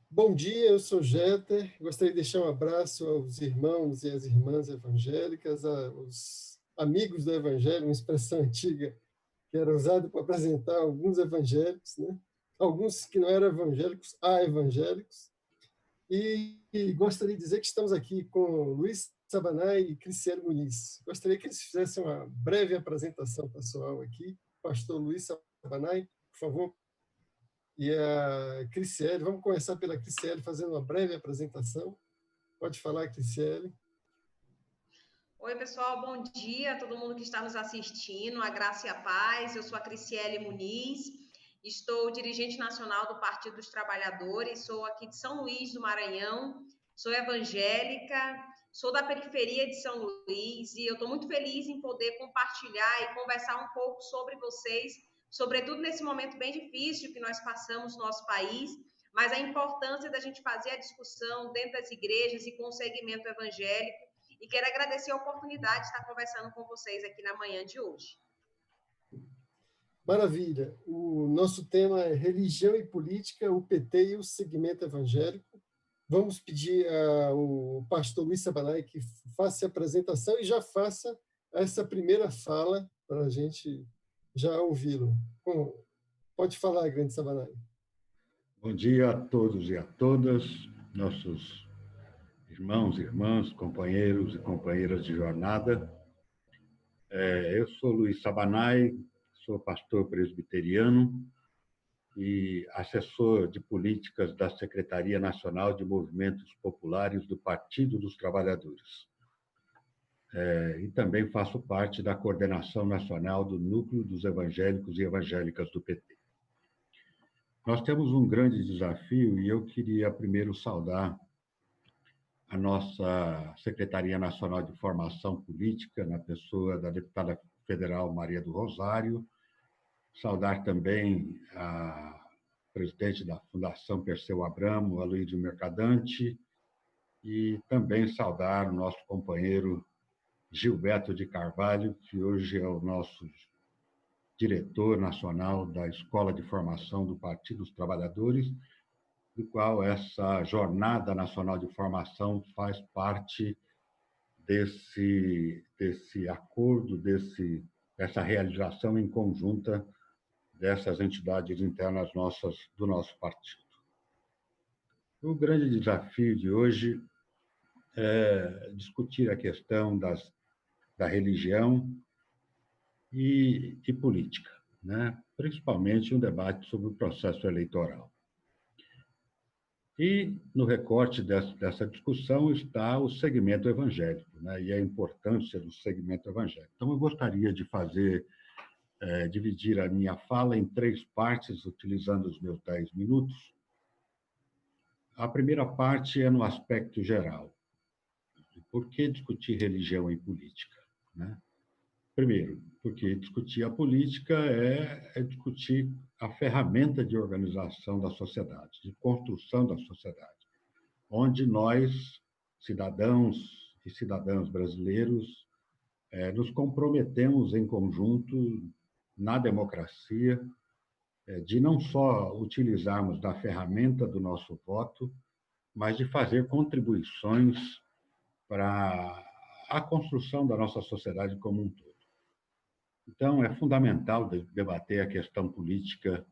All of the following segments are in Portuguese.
Bom dia, eu sou Jeter. Gostaria de deixar um abraço aos irmãos e às irmãs evangélicas, aos amigos do Evangelho, uma expressão antiga que era usada para apresentar alguns evangélicos, né? Alguns que não eram evangélicos, a evangélicos. E gostaria de dizer que estamos aqui com Luiz Sabanai e Cricielo Muniz. Gostaria que eles fizessem uma breve apresentação pessoal aqui. Pastor Luiz Sabanai, por favor. E a Criciele, vamos começar pela Criciele, fazendo uma breve apresentação. Pode falar, Criciele. Oi, pessoal, bom dia a todo mundo que está nos assistindo, a graça e a paz. Eu sou a Criciele Muniz, estou dirigente nacional do Partido dos Trabalhadores, sou aqui de São Luís do Maranhão, sou evangélica, sou da periferia de São Luís e eu estou muito feliz em poder compartilhar e conversar um pouco sobre vocês, sobretudo nesse momento bem difícil que nós passamos no nosso país, mas a importância da gente fazer a discussão dentro das igrejas e com o segmento evangélico. E quero agradecer a oportunidade de estar conversando com vocês aqui na manhã de hoje. Maravilha. O nosso tema é religião e política, o PT e o segmento evangélico. Vamos pedir ao pastor Luiz Sabanai que faça a apresentação e já faça essa primeira fala para a gente já ouvi-lo. Bom, pode falar, grande Sabanai. Bom dia a todos e a todas, nossos irmãos, irmãs, companheiros e companheiras de jornada. Eu sou Luiz Sabanai, sou pastor presbiteriano e assessor de políticas da Secretaria Nacional de Movimentos Populares do Partido dos Trabalhadores. E também faço parte da coordenação nacional do Núcleo dos Evangélicos e Evangélicas do PT. Nós temos um grande desafio e eu queria primeiro saudar a nossa Secretaria Nacional de Formação Política, na pessoa da deputada federal Maria do Rosário, saudar também a presidente da Fundação Perseu Abramo, Aloídio Mercadante, e também saudar o nosso companheiro Gilberto de Carvalho, que hoje é o nosso diretor nacional da Escola de Formação do Partido dos Trabalhadores, do qual essa Jornada Nacional de Formação faz parte desse acordo, dessa realização em conjunta dessas entidades internas nossas do nosso partido. O grande desafio de hoje é discutir a questão da religião e política, né? Principalmente um debate sobre o processo eleitoral. E no recorte dessa discussão está o segmento evangélico, né? E a importância do segmento evangélico. Então, eu gostaria de dividir a minha fala em 3 partes, utilizando os meus 10 minutos. A primeira parte é no aspecto geral. Por que discutir religião e política, né? Primeiro, porque discutir a política é discutir a ferramenta de organização da sociedade, de construção da sociedade, onde nós, cidadãos e cidadãs brasileiros, nos comprometemos em conjunto na democracia, de não só utilizarmos da ferramenta do nosso voto, mas de fazer contribuições para a construção da nossa sociedade como um todo. Então, é fundamental debater a questão política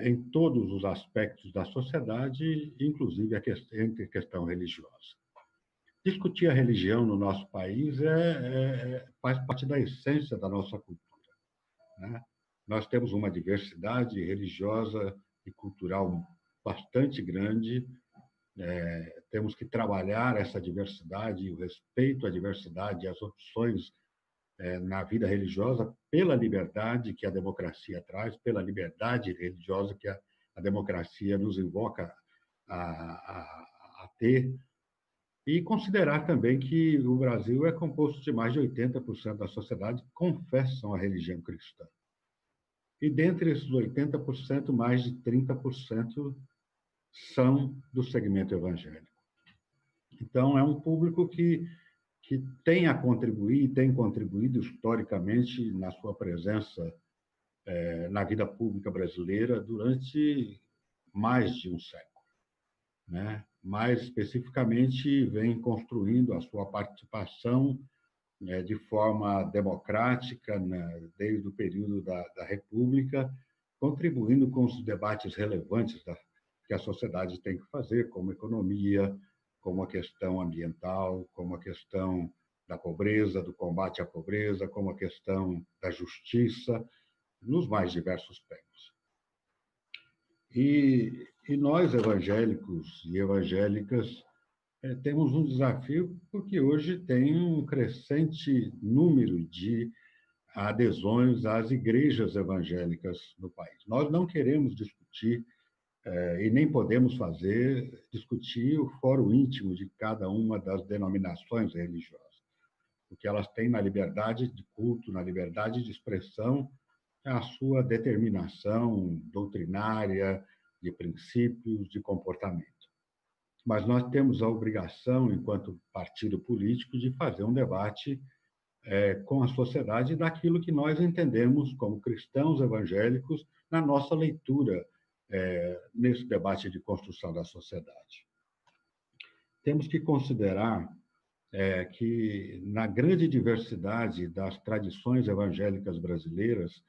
em todos os aspectos da sociedade, inclusive entre a questão religiosa. Discutir a religião no nosso país faz parte da essência da nossa cultura, né? Nós temos uma diversidade religiosa e cultural bastante grande. Temos que trabalhar essa diversidade, o respeito à diversidade e às opções na vida religiosa pela liberdade que a democracia traz, pela liberdade religiosa que a democracia nos invoca a ter, e considerar também que o Brasil é composto de mais de 80% da sociedade que confessam a religião cristã. E dentre esses 80%, mais de 30% são do segmento evangélico. Então, é um público que tem a contribuir, tem contribuído historicamente na sua presença na vida pública brasileira durante mais de um século. né? Mais especificamente, vem construindo a sua participação de forma democrática, né, desde o período da República, contribuindo com os debates relevantes que a sociedade tem que fazer, como economia, como a questão ambiental, como a questão da pobreza, do combate à pobreza, como a questão da justiça, nos mais diversos temas. E nós, evangélicos e evangélicas, temos um desafio, porque hoje tem um crescente número de adesões às igrejas evangélicas no país. Nós não queremos discutir, e nem podemos discutir o fórum íntimo de cada uma das denominações religiosas, porque elas têm na liberdade de culto, na liberdade de expressão, a sua determinação doutrinária, de princípios, de comportamento. Mas nós temos a obrigação, enquanto partido político, de fazer um debate com a sociedade daquilo que nós entendemos como cristãos evangélicos na nossa leitura nesse debate de construção da sociedade. Temos que considerar que, na grande diversidade das tradições evangélicas brasileiras,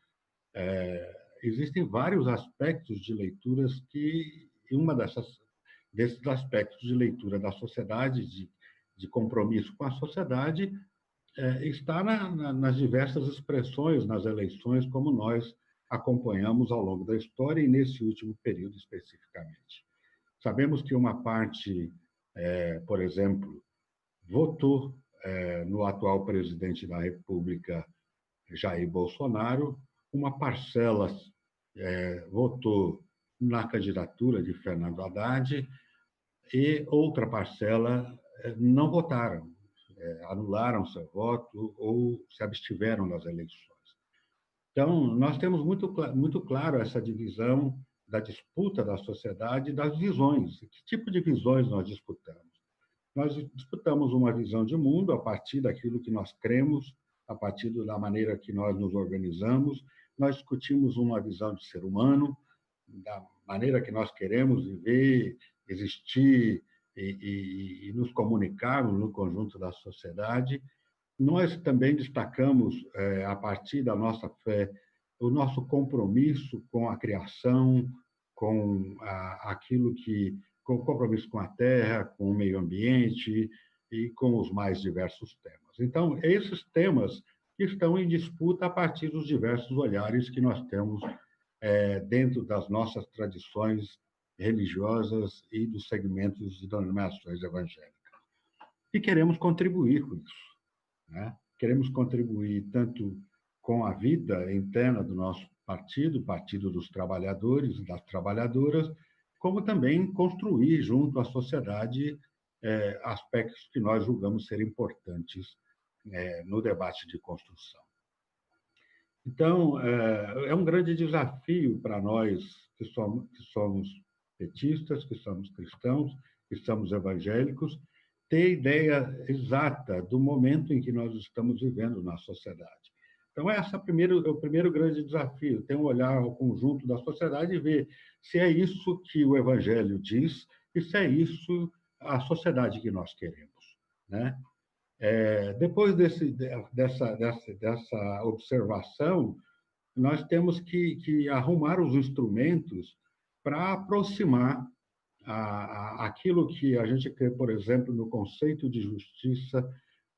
existem vários aspectos de leituras desses aspectos de leitura da sociedade, de compromisso com a sociedade, está nas diversas expressões nas eleições, como nós acompanhamos ao longo da história e nesse último período especificamente. Sabemos que uma parte, por exemplo, votou no atual presidente da República, Jair Bolsonaro, uma parcela votou na candidatura de Fernando Haddad e outra parcela não votaram, anularam seu voto ou se abstiveram das eleições. Então, nós temos muito claro essa divisão da disputa da sociedade, das visões. Que tipo de visões nós disputamos? Nós disputamos uma visão de mundo a partir daquilo que nós cremos, a partir da maneira que nós nos organizamos. Nós discutimos uma visão de ser humano, da maneira que nós queremos viver, existir e nos comunicarmos no conjunto da sociedade. Nós também destacamos, a partir da nossa fé, o nosso compromisso com a criação, com com o compromisso com a terra, com o meio ambiente e com os mais diversos temas. Então, esses temas que estão em disputa a partir dos diversos olhares que nós temos dentro das nossas tradições religiosas e dos segmentos de denominações evangélicas. E queremos contribuir com isso, né? Queremos contribuir tanto com a vida interna do nosso partido, o Partido dos Trabalhadores e das Trabalhadoras, como também construir junto à sociedade aspectos que nós julgamos ser importantes no debate de construção. Então, é um grande desafio para nós que somos petistas, que somos cristãos, que somos evangélicos, ter ideia exata do momento em que nós estamos vivendo na sociedade. Então, é o primeiro grande desafio, ter um olhar ao conjunto da sociedade e ver se é isso que o Evangelho diz e se é isso a sociedade que nós queremos, né? Depois dessa observação, nós temos que arrumar os instrumentos para aproximar aquilo que a gente crê, por exemplo, no conceito de justiça,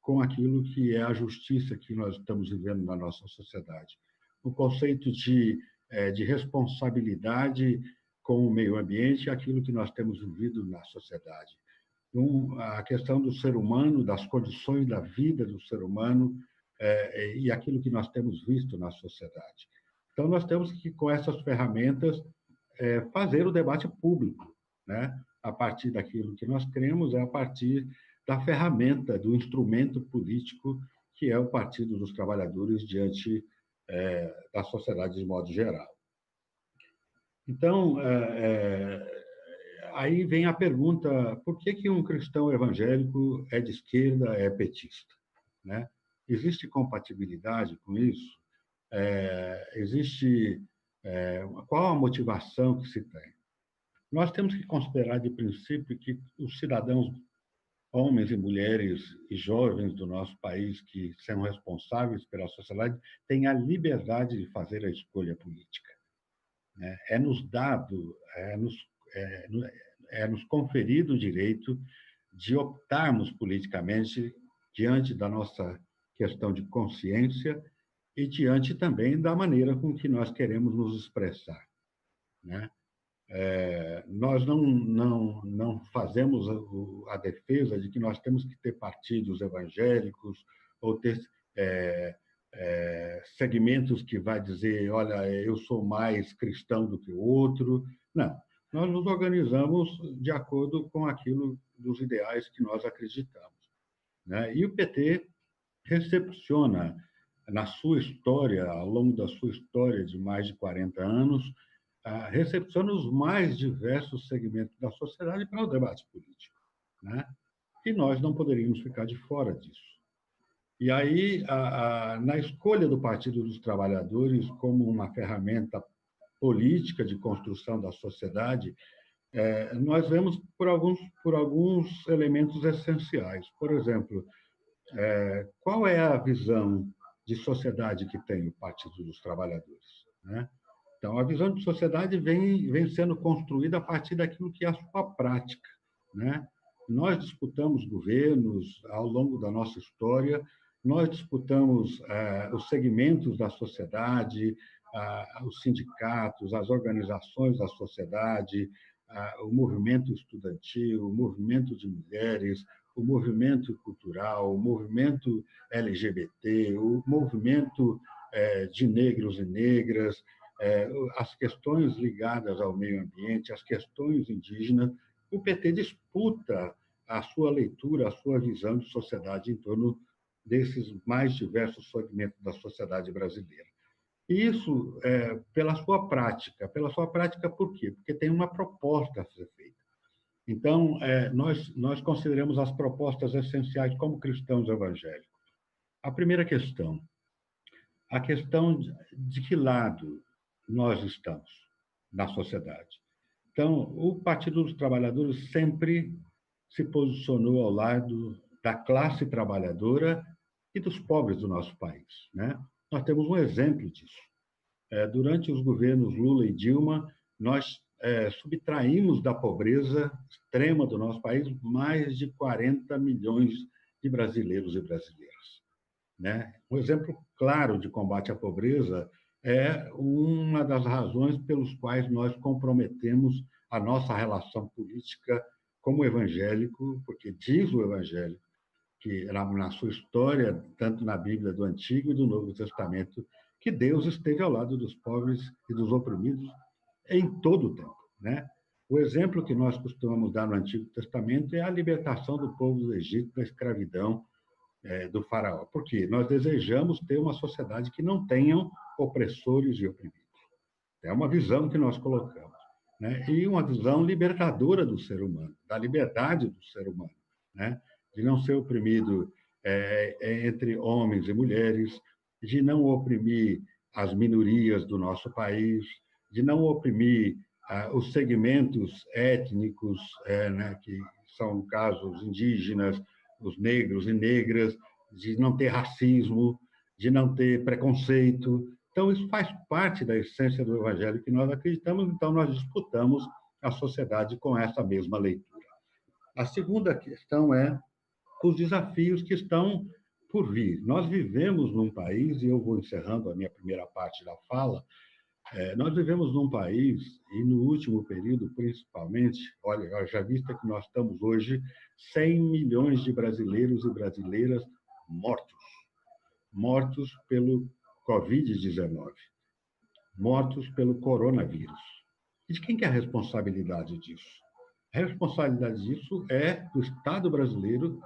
com aquilo que é a justiça que nós estamos vivendo na nossa sociedade. O conceito de responsabilidade com o meio ambiente, aquilo que nós temos vivido na sociedade. A questão do ser humano, das condições da vida do ser humano e aquilo que nós temos visto na sociedade. Então, nós temos que, com essas ferramentas, fazer o debate público, né? A partir daquilo que nós cremos, a partir da ferramenta, do instrumento político que é o Partido dos Trabalhadores diante da sociedade de modo geral. Então, aí vem a pergunta: por que um cristão evangélico é de esquerda, é petista, né? Existe compatibilidade com isso? Qual a motivação que se tem? nós temos que considerar de princípio que os cidadãos, homens e mulheres e jovens do nosso país que são responsáveis pela sociedade, têm a liberdade de fazer a escolha política, né? É-nos dado, é-nos conferido o direito de optarmos politicamente diante da nossa questão de consciência e diante também da maneira com que nós queremos nos expressar, né? Nós não fazemos a defesa de que nós temos que ter partidos evangélicos ou ter segmentos que vai dizer, olha, eu sou mais cristão do que o outro. Não, nós nos organizamos de acordo com aquilo dos ideais que nós acreditamos, né? E o PT recepciona na sua história, ao longo da sua história de mais de 40 anos, recepciona os mais diversos segmentos da sociedade para o debate político, né? E nós não poderíamos ficar de fora disso. E aí, na escolha do Partido dos Trabalhadores como uma ferramenta política de construção da sociedade, nós vemos por alguns elementos essenciais. Por exemplo, qual é a visão de sociedade que tem o Partido dos Trabalhadores, né? Então, a visão de sociedade vem sendo construída a partir daquilo que é a sua prática, né? Nós disputamos governos ao longo da nossa história, nós disputamos os segmentos da sociedade, os sindicatos, as organizações da sociedade, o movimento estudantil, o movimento de mulheres, o movimento cultural, o movimento LGBT, o movimento de negros e negras, as questões ligadas ao meio ambiente, as questões indígenas. O PT disputa a sua leitura, a sua visão de sociedade em torno desses mais diversos segmentos da sociedade brasileira. E isso pela sua prática. Pela sua prática, por quê? Porque tem uma proposta a ser feita. Então, nós consideramos as propostas essenciais como cristãos evangélicos. A primeira questão, a questão de que lado nós estamos na sociedade. Então, o Partido dos Trabalhadores sempre se posicionou ao lado da classe trabalhadora e dos pobres do nosso país, né? Nós temos um exemplo disso. Durante os governos Lula e Dilma, nós subtraímos da pobreza extrema do nosso país mais de 40 milhões de brasileiros e brasileiras, né? Um exemplo claro de combate à pobreza é uma das razões pelos quais nós comprometemos a nossa relação política como evangélico, porque diz o evangélico que na sua história, tanto na Bíblia do Antigo e do Novo Testamento, que Deus esteve ao lado dos pobres e dos oprimidos em todo o tempo, né? O exemplo que nós costumamos dar no Antigo Testamento é a libertação do povo do Egito da escravidão do faraó. Por quê? Nós desejamos ter uma sociedade que não tenham opressores e oprimidos. É uma visão que nós colocamos, né? E uma visão libertadora do ser humano, da liberdade do ser humano, né? De não ser oprimido entre homens e mulheres, de não oprimir as minorias do nosso país, de não oprimir os segmentos étnicos, né, que são, no caso, os indígenas, os negros e negras, de não ter racismo, de não ter preconceito. Então, isso faz parte da essência do evangelho que nós acreditamos, então nós disputamos a sociedade com essa mesma leitura. A segunda questão é os desafios que estão por vir. Nós vivemos num país, e eu vou encerrando a minha primeira parte da fala, nós vivemos num país, e no último período principalmente, olha, já vista que nós estamos hoje 100 milhões de brasileiros e brasileiras mortos pelo Covid-19, mortos pelo coronavírus. E de quem que é a responsabilidade disso? A responsabilidade disso é do Estado brasileiro,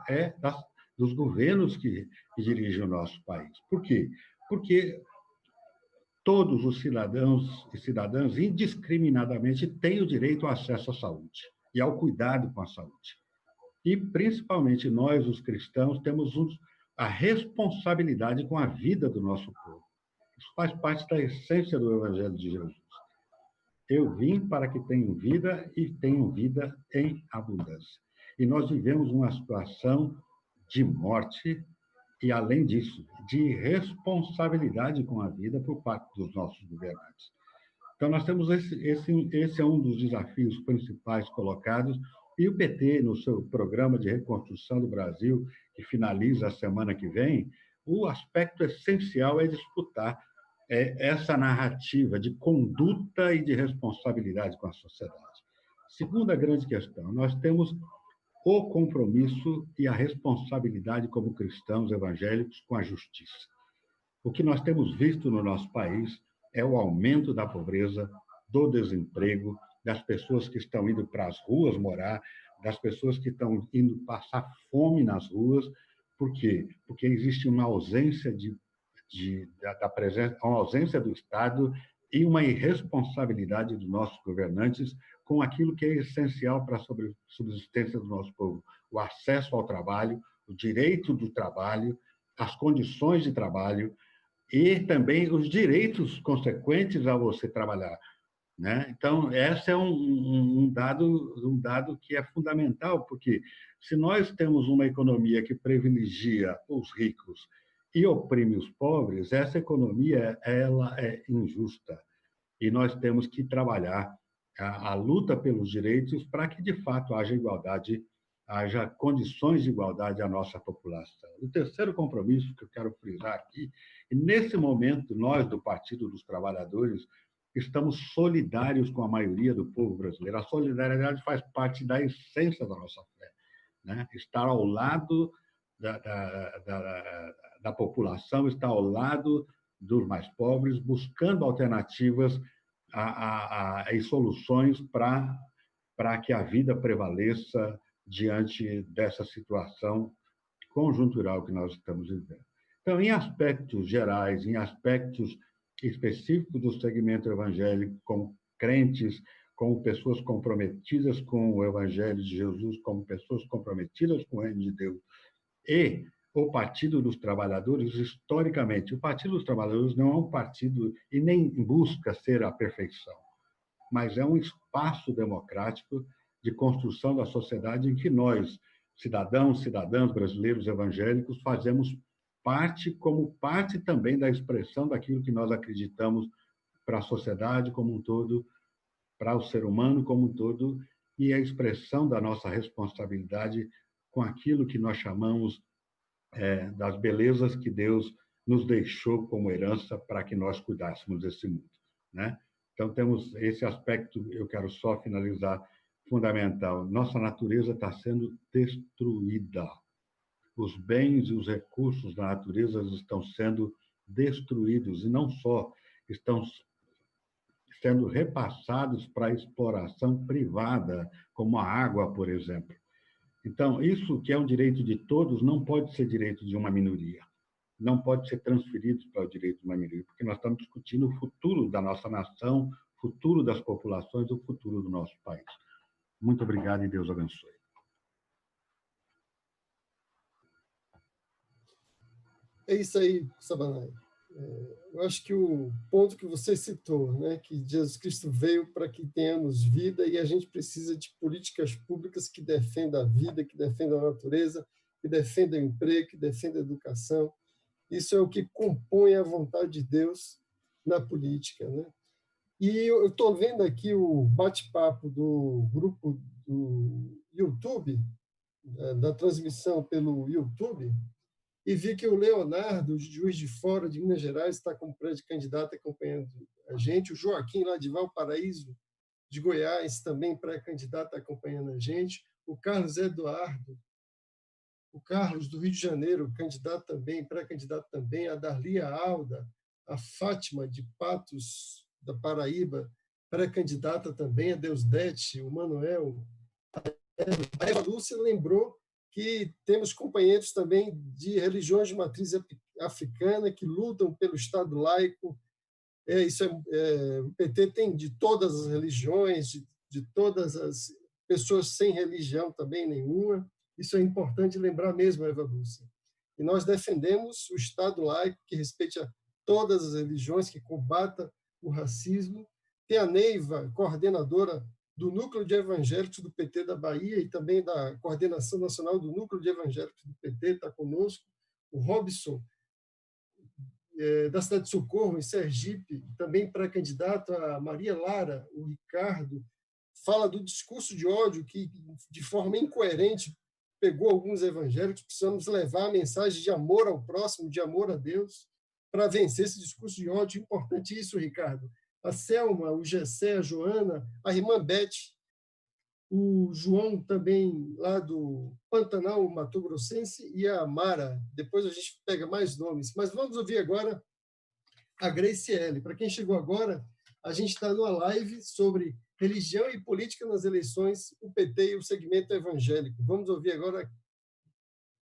dos governos que dirigem o nosso país. Por quê? Porque todos os cidadãos e cidadãs, indiscriminadamente, têm o direito ao acesso à saúde e ao cuidado com a saúde. E, principalmente, nós, os cristãos, temos a responsabilidade com a vida do nosso povo. Isso faz parte da essência do Evangelho de Jesus. Eu vim para que tenham vida e tenham vida em abundância. E nós vivemos uma situação de morte e, além disso, de responsabilidade com a vida por parte dos nossos governantes. Então, nós temos esse é um dos desafios principais colocados, e o PT, no seu programa de reconstrução do Brasil, que finaliza a semana que vem, o aspecto essencial é disputar essa narrativa de conduta e de responsabilidade com a sociedade. Segunda grande questão, nós temos o compromisso e a responsabilidade como cristãos evangélicos com a justiça. O que nós temos visto no nosso país é o aumento da pobreza, do desemprego, das pessoas que estão indo para as ruas morar, das pessoas que estão indo passar fome nas ruas. Por quê? Porque existe uma ausência da presença, uma ausência do Estado e uma irresponsabilidade dos nossos governantes com aquilo que é essencial para a subsistência do nosso povo: o acesso ao trabalho, o direito do trabalho, as condições de trabalho e também os direitos consequentes a você trabalhar, né? Então, esse é um dado que é fundamental, porque se nós temos uma economia que privilegia os ricos e oprime os pobres, essa economia ela é injusta. E nós temos que trabalhar a luta pelos direitos para que, de fato, haja igualdade, haja condições de igualdade à nossa população. O terceiro compromisso que eu quero frisar aqui, e nesse momento, nós, do Partido dos Trabalhadores, estamos solidários com a maioria do povo brasileiro. A solidariedade faz parte da essência da nossa fé, né? Estar ao lado da população, estar ao lado dos mais pobres, buscando alternativas e soluções para que a vida prevaleça diante dessa situação conjuntural que nós estamos vivendo. Então, em aspectos gerais, em aspectos específicos do segmento evangélico, como crentes, como pessoas comprometidas com o Evangelho de Jesus, como pessoas comprometidas com o Reino de Deus, e o Partido dos Trabalhadores, historicamente, o Partido dos Trabalhadores não é um partido e nem busca ser a perfeição, mas é um espaço democrático de construção da sociedade em que nós, cidadãos, cidadãs brasileiros evangélicos, fazemos parte, como parte também da expressão daquilo que nós acreditamos para a sociedade como um todo, para o ser humano como um todo, e a expressão da nossa responsabilidade com aquilo que nós chamamos das belezas que Deus nos deixou como herança para que nós cuidássemos desse mundo, né? Então, temos esse aspecto, eu quero só finalizar, fundamental. Nossa natureza está sendo destruída. Os bens e os recursos da natureza estão sendo destruídos, e não só, estão sendo repassados para a exploração privada, como a água, por exemplo. Então, isso que é um direito de todos não pode ser direito de uma minoria. Não pode ser transferido para o direito de uma minoria, porque nós estamos discutindo o futuro da nossa nação, o futuro das populações, o futuro do nosso país. Muito obrigado e Deus abençoe. É isso aí, Sabanai. Eu acho que o ponto que você citou, né, que Jesus Cristo veio para que tenhamos vida, e a gente precisa de políticas públicas que defendam a vida, que defendam a natureza, que defendam o emprego, que defendam a educação. Isso é o que compõe a vontade de Deus na política, né? E eu estou vendo aqui o bate-papo do grupo do YouTube, da transmissão pelo YouTube, e vi que o Leonardo, de Juiz de Fora, de Minas Gerais, está como pré-candidato acompanhando a gente. O Joaquim, lá de Valparaíso, de Goiás, também pré-candidato acompanhando a gente. O Carlos Eduardo, o Carlos, do Rio de Janeiro, candidato também, pré-candidato também. A Darlia Alda, a Fátima, de Patos, da Paraíba, pré-candidata também. A Deusdete, o Manuel. A Eva Lúcia lembrou que temos companheiros também de religiões de matriz africana que lutam pelo Estado laico. O PT tem de todas as religiões, de todas as pessoas sem religião também nenhuma. Isso é importante lembrar mesmo, Eva Lúcia. E nós defendemos o Estado laico que respeite a todas as religiões, que combata o racismo tem a Neiva, coordenadora do Núcleo de Evangélicos do PT da Bahia e também da Coordenação Nacional do Núcleo de Evangélicos do PT, está conosco. O Robson, da cidade de Socorro, em Sergipe, também pré-candidato, a Maria Lara, o Ricardo, fala do discurso de ódio que, de forma incoerente, pegou alguns evangélicos. Precisamos levar a mensagem de amor ao próximo, de amor a Deus, para vencer esse discurso de ódio. Importante isso, Ricardo. A Selma, o Gessé, a Joana, a irmã Beth, o João também lá do Pantanal Mato Grossense e a Mara. Depois a gente pega mais nomes. Mas vamos ouvir agora a Graciele. Para quem chegou agora, a gente está numa live sobre religião e política nas eleições, o PT e o segmento evangélico. Vamos ouvir agora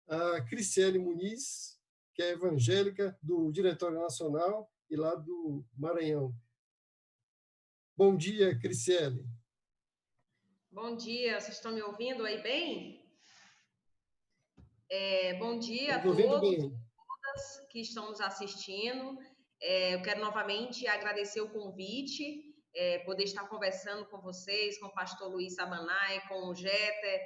a Graciele Muniz, que é evangélica do Diretório Nacional e lá do Maranhão. Bom dia, Graciele. Bom dia, vocês estão me ouvindo aí bem? Bom dia a todos e todas que estão nos assistindo. Eu quero novamente agradecer o convite, poder estar conversando com vocês, com o pastor Luiz Sabanai, com o Jeter.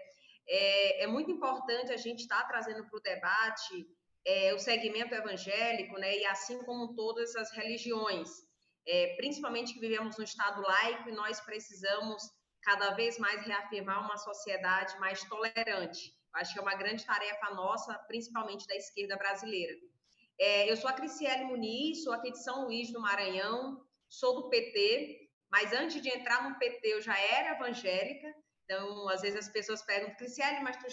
É muito importante a gente estar trazendo para o debate o segmento evangélico, né, e assim como todas as religiões, principalmente que vivemos num Estado laico e nós precisamos cada vez mais reafirmar uma sociedade mais tolerante. Acho que é uma grande tarefa nossa, principalmente da esquerda brasileira. Eu sou a Graciele Muniz, sou aqui de São Luís, do Maranhão, sou do PT, mas antes de entrar no PT eu já era evangélica. Então, às vezes as pessoas perguntam, Graciele, mas tu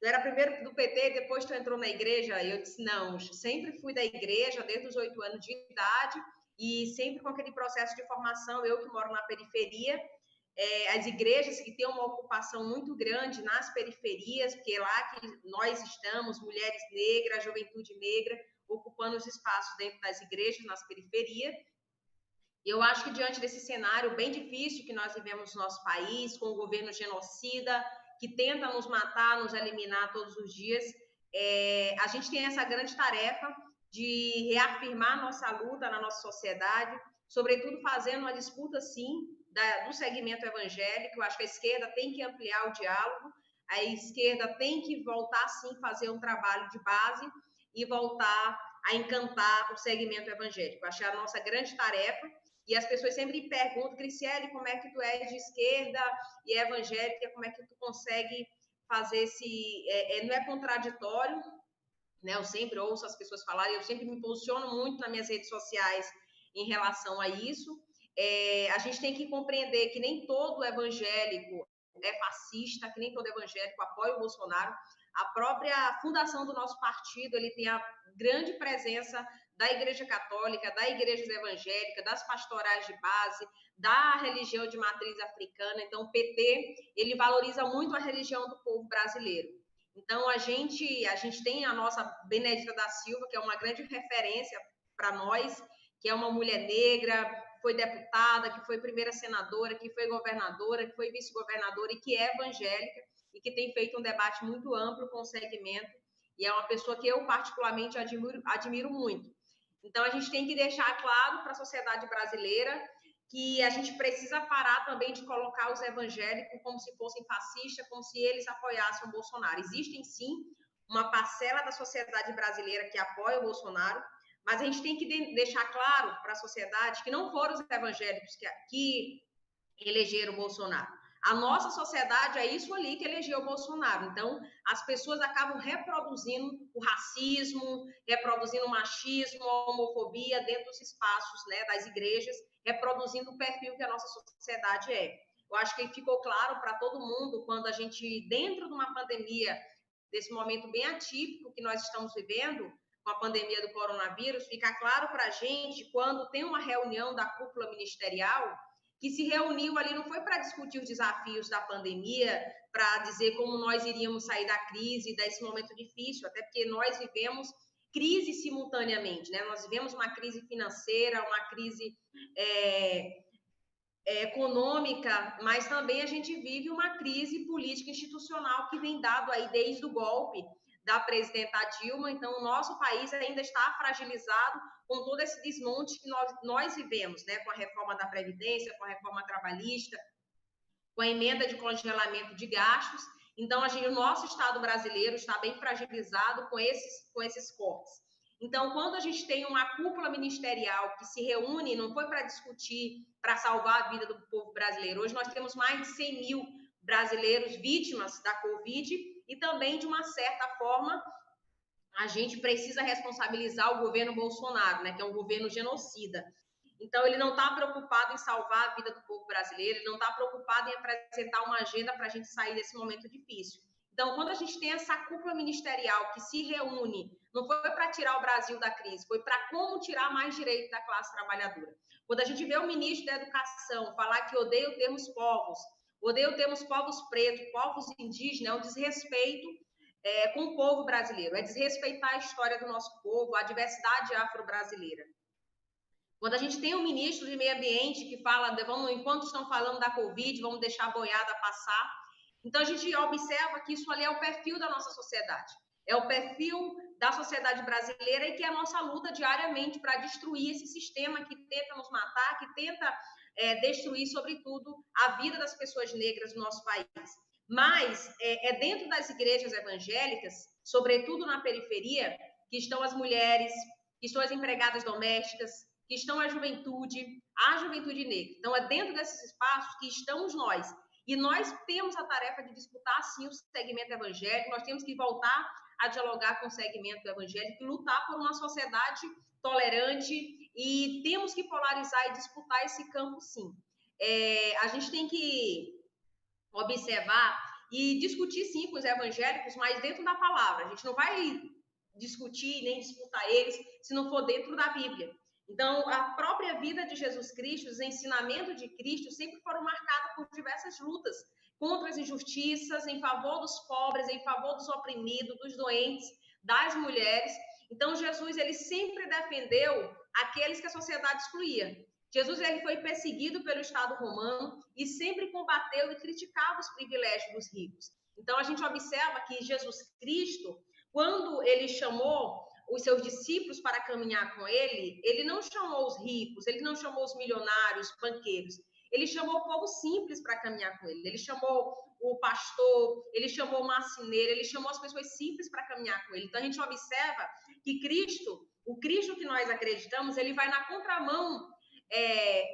era primeiro do PT, depois tu entrou na igreja? E eu disse, não, sempre fui da igreja desde os 8 anos de idade e sempre com aquele processo de formação, eu que moro na periferia, as igrejas que têm uma ocupação muito grande nas periferias, porque é lá que nós estamos, mulheres negras, juventude negra, ocupando os espaços dentro das igrejas, nas periferias. E eu acho que diante desse cenário bem difícil que nós vivemos no nosso país, com o governo genocida, que tenta nos matar, nos eliminar todos os dias, a gente tem essa grande tarefa de reafirmar nossa luta na nossa sociedade, sobretudo fazendo uma disputa, sim, do segmento evangélico. Eu acho que a esquerda tem que ampliar o diálogo, a esquerda tem que voltar, sim, fazer um trabalho de base e voltar a encantar o segmento evangélico. Eu acho que é a nossa grande tarefa. E as pessoas sempre me perguntam, Graciele, como é que tu és de esquerda e evangélica, como é que tu consegue fazer esse... não é contraditório, né? Eu sempre ouço as pessoas falarem, eu sempre me posiciono muito nas minhas redes sociais em relação a isso. A gente tem que compreender que nem todo evangélico é fascista, que nem todo evangélico apoia o Bolsonaro. A própria fundação do nosso partido, ele tem a grande presença da Igreja Católica, da Igreja Evangélica, das pastorais de base, da religião de matriz africana. Então, o PT, ele valoriza muito a religião do povo brasileiro. Então, a gente tem a nossa Benedita da Silva, que é uma grande referência para nós, que é uma mulher negra, foi deputada, que foi primeira senadora, que foi governadora, que foi vice-governadora e que é evangélica e que tem feito um debate muito amplo com o segmento, e é uma pessoa que eu particularmente admiro muito. Então, a gente tem que deixar claro para a sociedade brasileira que a gente precisa parar também de colocar os evangélicos como se fossem fascistas, como se eles apoiassem o Bolsonaro. Existem, sim, uma parcela da sociedade brasileira que apoia o Bolsonaro, mas a gente tem que deixar claro para a sociedade que não foram os evangélicos que elegeram o Bolsonaro. A nossa sociedade é isso ali que elegeu o Bolsonaro. Então, as pessoas acabam reproduzindo o racismo, reproduzindo o machismo, a homofobia dentro dos espaços, né, das igrejas, reproduzindo o perfil que a nossa sociedade é. Eu acho que ficou claro para todo mundo quando a gente, dentro de uma pandemia, desse momento bem atípico que nós estamos vivendo, com a pandemia do coronavírus, fica claro para a gente quando tem uma reunião da cúpula ministerial que se reuniu ali não foi para discutir os desafios da pandemia, para dizer como nós iríamos sair da crise, desse momento difícil, até porque nós vivemos crise simultaneamente, né? Nós vivemos uma crise financeira, uma crise econômica, mas também a gente vive uma crise política institucional que vem dado aí desde o golpe da presidenta Dilma. Então, o nosso país ainda está fragilizado com todo esse desmonte que nós vivemos, né? Com a reforma da Previdência, com a reforma trabalhista, com a emenda de congelamento de gastos. Então, o nosso Estado brasileiro está bem fragilizado com esses cortes. Então, quando a gente tem uma cúpula ministerial que se reúne, não foi para discutir, para salvar a vida do povo brasileiro. Hoje nós temos mais de 100 mil brasileiros vítimas da Covid e também, de uma certa forma, a gente precisa responsabilizar o governo Bolsonaro, né, que é um governo genocida. Então, ele não está preocupado em salvar a vida do povo brasileiro, ele não está preocupado em apresentar uma agenda para a gente sair desse momento difícil. Então, quando a gente tem essa cúpula ministerial que se reúne, não foi para tirar o Brasil da crise, foi para como tirar mais direito da classe trabalhadora. Quando a gente vê o ministro da Educação falar que odeia o termo povos, odeia o termo povos pretos, povos indígenas, é um desrespeito com o povo brasileiro, é desrespeitar a história do nosso povo, a diversidade afro-brasileira. Quando a gente tem um ministro de meio ambiente que fala, enquanto estão falando da Covid, vamos deixar a boiada passar. Então, a gente observa que isso ali é o perfil da nossa sociedade. É o perfil da sociedade brasileira e que é a nossa luta diariamente para destruir esse sistema que tenta nos matar, que tenta destruir, sobretudo, a vida das pessoas negras do nosso país. Mas é dentro das igrejas evangélicas, sobretudo na periferia, que estão as mulheres, que estão as empregadas domésticas, que estão a juventude negra. Então, é dentro desses espaços que estamos nós. E nós temos a tarefa de disputar, sim, o segmento evangélico, nós temos que voltar a dialogar com o segmento evangélico e lutar por uma sociedade tolerante e temos que polarizar e disputar esse campo, sim. A gente tem que observar e discutir, sim, com os evangélicos, mas dentro da palavra. A gente não vai discutir nem disputar eles se não for dentro da Bíblia. Então, a própria vida de Jesus Cristo, os ensinamentos de Cristo sempre foram marcados por diversas lutas contra as injustiças, em favor dos pobres, em favor dos oprimidos, dos doentes, das mulheres. Então, Jesus, ele sempre defendeu aqueles que a sociedade excluía. Jesus, ele foi perseguido pelo Estado romano e sempre combateu e criticava os privilégios dos ricos. Então, a gente observa que Jesus Cristo, quando ele chamou os seus discípulos para caminhar com ele, ele não chamou os ricos, ele não chamou os milionários, os banqueiros, ele chamou o povo simples para caminhar com ele, ele chamou o pastor, ele chamou o marceneiro, ele chamou as pessoas simples para caminhar com ele. Então, a gente observa que Cristo, o Cristo que nós acreditamos, ele vai na contramão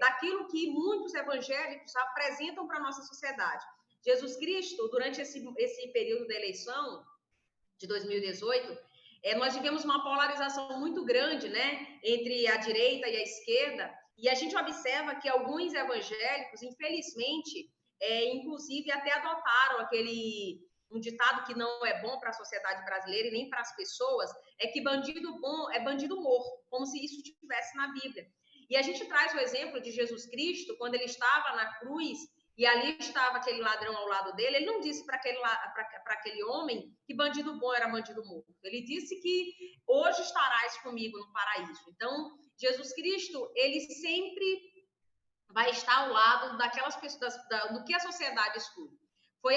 daquilo que muitos evangélicos apresentam para a nossa sociedade. Jesus Cristo, durante esse período da eleição de 2018, nós tivemos uma polarização muito grande, né, entre a direita e a esquerda, e a gente observa que alguns evangélicos, infelizmente, inclusive até adotaram um ditado que não é bom para a sociedade brasileira e nem para as pessoas, é que bandido bom é bandido morto, como se isso estivesse na Bíblia. E a gente traz o exemplo de Jesus Cristo, quando ele estava na cruz, e ali estava aquele ladrão ao lado dele, ele não disse para aquele homem que bandido bom era bandido morto. Ele disse que hoje estarás comigo no paraíso. Então, Jesus Cristo, ele sempre vai estar ao lado daquelas pessoas, do que a sociedade exclui. Foi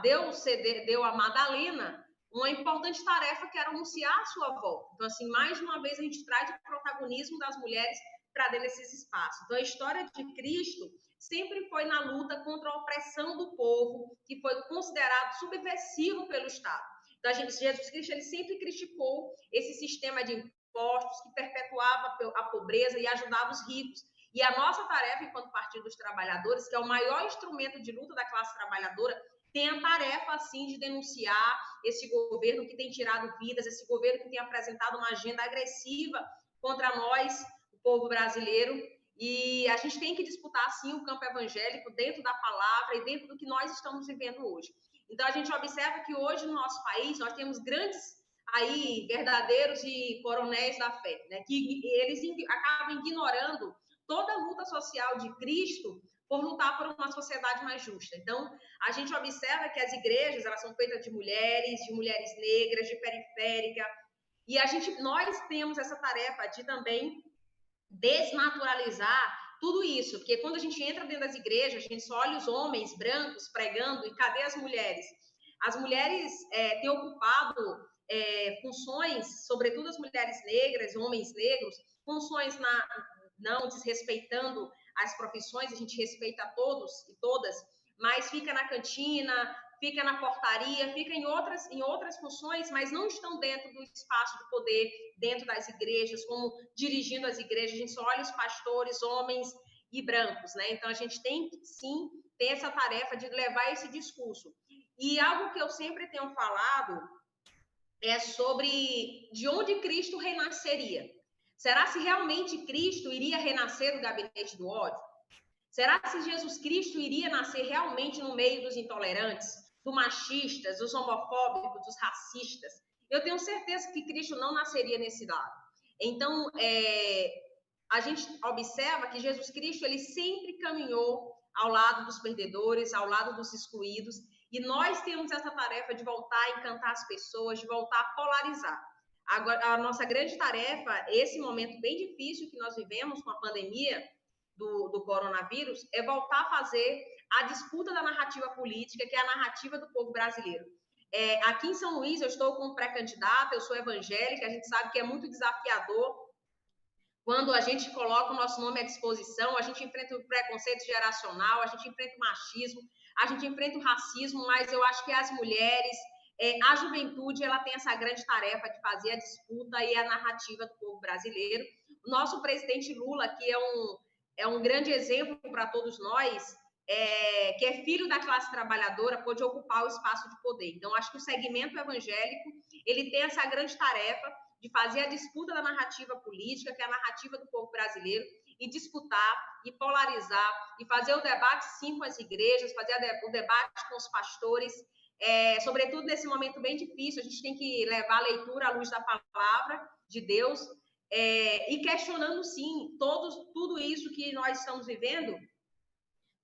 Deus deu a Madalena uma importante tarefa que era anunciar a sua volta. Então, assim, mais uma vez a gente traz o protagonismo das mulheres para dentro desses espaços. Então, a história de Cristo sempre foi na luta contra a opressão do povo, que foi considerado subversivo pelo Estado. Então, Jesus Cristo, ele sempre criticou esse sistema de impostos que perpetuava a pobreza e ajudava os ricos. E a nossa tarefa, enquanto Partido dos Trabalhadores, que é o maior instrumento de luta da classe trabalhadora, tem a tarefa, assim, de denunciar esse governo que tem tirado vidas, esse governo que tem apresentado uma agenda agressiva contra nós, o povo brasileiro. E a gente tem que disputar, sim, o campo evangélico dentro da palavra e dentro do que nós estamos vivendo hoje. Então, a gente observa que hoje no nosso país nós temos grandes aí verdadeiros e coronéis da fé, né? Que eles acabam ignorando toda a luta social de Cristo por lutar por uma sociedade mais justa. Então, a gente observa que as igrejas, elas são feitas de mulheres negras, de periférica, e nós temos essa tarefa de também desnaturalizar tudo isso, porque quando a gente entra dentro das igrejas, a gente só olha os homens brancos pregando, e cadê as mulheres? As mulheres têm ocupado funções, sobretudo as mulheres negras, homens negros, funções não desrespeitando as profissões, a gente respeita a todos e todas, mas fica na cantina, fica na portaria, fica em outras funções, mas não estão dentro do espaço de poder, dentro das igrejas, como dirigindo as igrejas. A gente só olha os pastores, homens e brancos, né? Então, a gente tem que, sim, ter essa tarefa de levar esse discurso. E algo que eu sempre tenho falado é sobre de onde Cristo renasceria. Será se realmente Cristo iria renascer do gabinete do ódio? Será se Jesus Cristo iria nascer realmente no meio dos intolerantes, dos machistas, dos homofóbicos, dos racistas? Eu tenho certeza que Cristo não nasceria nesse lado. Então, a gente observa que Jesus Cristo ele sempre caminhou ao lado dos perdedores, ao lado dos excluídos, e nós temos essa tarefa de voltar a encantar as pessoas, de voltar a polarizar. Agora, a nossa grande tarefa, esse momento bem difícil que nós vivemos com a pandemia do coronavírus, é voltar a fazer a disputa da narrativa política, que é a narrativa do povo brasileiro. Aqui em São Luís, eu estou como pré-candidata, eu sou evangélica, a gente sabe que é muito desafiador quando a gente coloca o nosso nome à disposição, a gente enfrenta o preconceito geracional, a gente enfrenta o machismo, a gente enfrenta o racismo, mas eu acho que as mulheres, a juventude, ela tem essa grande tarefa de fazer a disputa e a narrativa do povo brasileiro. O nosso presidente Lula, que é um grande exemplo para todos nós, que é filho da classe trabalhadora, pôde ocupar o espaço de poder. Então, acho que o segmento evangélico, ele tem essa grande tarefa de fazer a disputa da narrativa política, que é a narrativa do povo brasileiro, e disputar, e polarizar, e fazer o debate, sim, com as igrejas, fazer o debate com os pastores, sobretudo nesse momento bem difícil, a gente tem que levar a leitura à luz da palavra de Deus, e questionando, sim, tudo isso que nós estamos vivendo.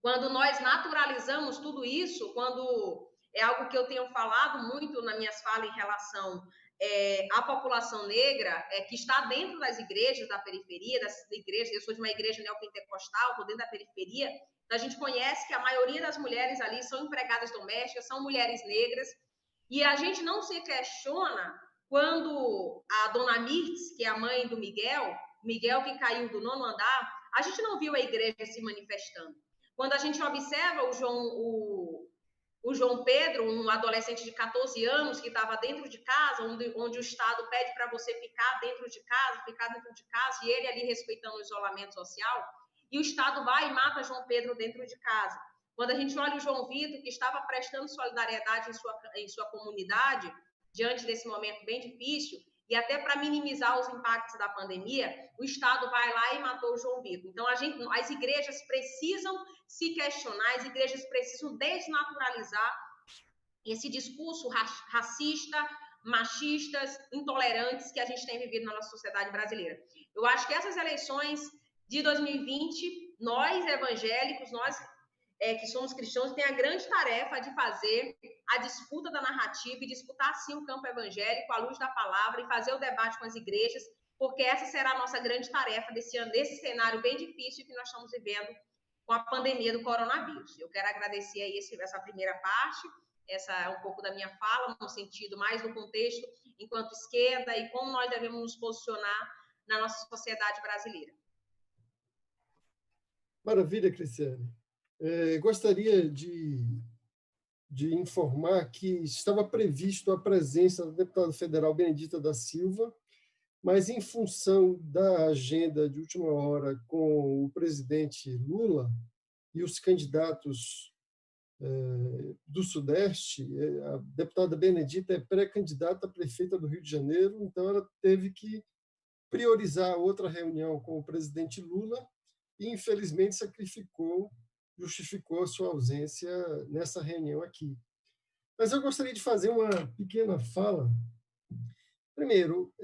Quando nós naturalizamos tudo isso, quando é algo que eu tenho falado muito nas minhas falas em relação à população negra, que está dentro das igrejas da periferia, das igrejas, eu sou de uma igreja neopentecostal, estou dentro da periferia, então a gente conhece que a maioria das mulheres ali são empregadas domésticas, são mulheres negras, e a gente não se questiona quando a dona Mirtz, que é a mãe do Miguel que caiu do 9º andar, a gente não viu a igreja se manifestando. Quando a gente observa o João Pedro, um adolescente de 14 anos que estava dentro de casa, onde o Estado pede para você ficar dentro de casa, e ele ali respeitando o isolamento social, e o Estado vai e mata João Pedro dentro de casa. Quando a gente olha o João Vitor, que estava prestando solidariedade em sua comunidade, diante desse momento bem difícil, e até para minimizar os impactos da pandemia, o Estado vai lá e matou o João Vitor. Então, as igrejas precisam se questionar, as igrejas precisam desnaturalizar esse discurso racista, machistas, intolerantes que a gente tem vivido na nossa sociedade brasileira. Eu acho que essas eleições de 2020, nós evangélicos, nós que somos cristãos, tem a grande tarefa de fazer a disputa da narrativa e disputar, sim, o campo evangélico à luz da palavra e fazer o debate com as igrejas, porque essa será a nossa grande tarefa desse ano, desse cenário bem difícil que nós estamos vivendo com a pandemia do coronavírus. Eu quero agradecer aí essa primeira parte, essa é um pouco da minha fala, no sentido mais do contexto enquanto esquerda e como nós devemos nos posicionar na nossa sociedade brasileira. Maravilha, Cristiane. Gostaria de informar que estava previsto a presença da deputada federal Benedita da Silva, mas em função da agenda de última hora com o presidente Lula e os candidatos do Sudeste, a deputada Benedita é pré-candidata a prefeita do Rio de Janeiro, então ela teve que priorizar outra reunião com o presidente Lula e, infelizmente, justificou a sua ausência nessa reunião aqui. Mas eu gostaria de fazer uma pequena fala. Primeiro,